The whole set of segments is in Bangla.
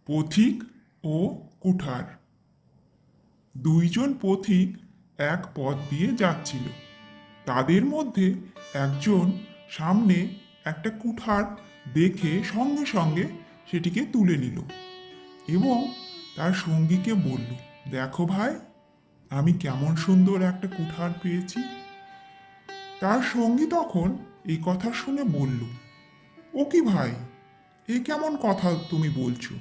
পথিক ও কুঠার। দুইজন পথিক এক পথ দিয়ে যাচ্ছিল। তাদের মধ্যে একজন সামনে একটা কুঠার দেখে সঙ্গে সঙ্গে সেটিকে তুলে নিল এবং তার সঙ্গীকে বলল, দেখো ভাই, আমি কেমন সুন্দর একটা কুঠার পেয়েছি। তার সঙ্গী তখন এই কথা শুনে বলল, ও কি ভাই, এ কেমন কথা তুমি বলছো?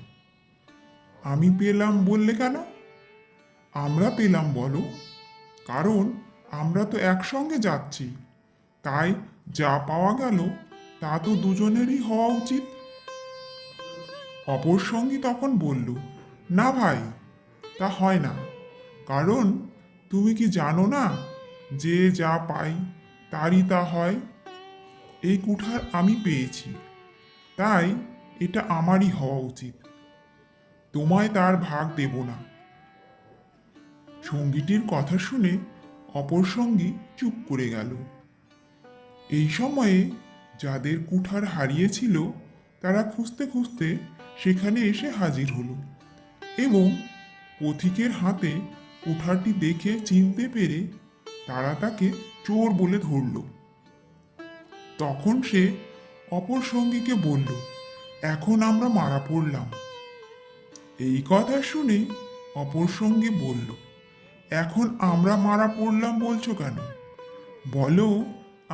আমি পেলাম বললে কেন? আমরা পেলাম বলো, কারণ আমরা তো একসঙ্গে যাচ্ছি, তাই যা পাওয়া গেল তা তো দুজনেরই হওয়া উচিত। অপর সঙ্গী তখন বলল, না ভাই, তা হয় না, কারণ তুমি কি জানো না যে যা পাই তারই তা হয়। এই কুঠার আমি পেয়েছি, তাই এটা আমারই হওয়া উচিত, তোমায় তার ভাগ দেব না। সঙ্গীটির কথা শুনে অপর সঙ্গী চুপ করে গেল। এই সময়ে যাদের কুঠার হারিয়েছিল তারা খুঁজতে খুঁজতে সেখানে এসে হাজির হলো এবং পথিকের হাতে কুঠারটি দেখে চিনতে পেরে তারা তাকে চোর বলে ধরল। তখন সে অপর সঙ্গীকে বলল, এখন আমরা মারা পড়লাম। এই কথা শুনে অপর সঙ্গী বলল, এখন আমরা মারা পড়লাম বলছো কেন? বলো,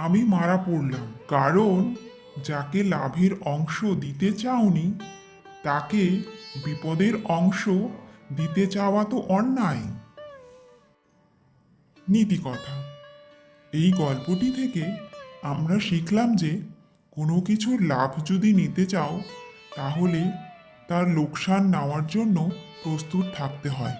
আমি মারা পড়লাম কারণ যাকে লাভের অংশ দিতে চাওনি তাকে বিপদের অংশ দিতে চাওয়া তো অন্যায়। নীতি কথা, এই গল্পটি থেকে আমরা শিখলাম যে কোনো কিছুর লাভ যদি নিতে চাও তাহলে তার লোকসান নেওয়ার জন্য প্রস্তুত থাকতে হয়।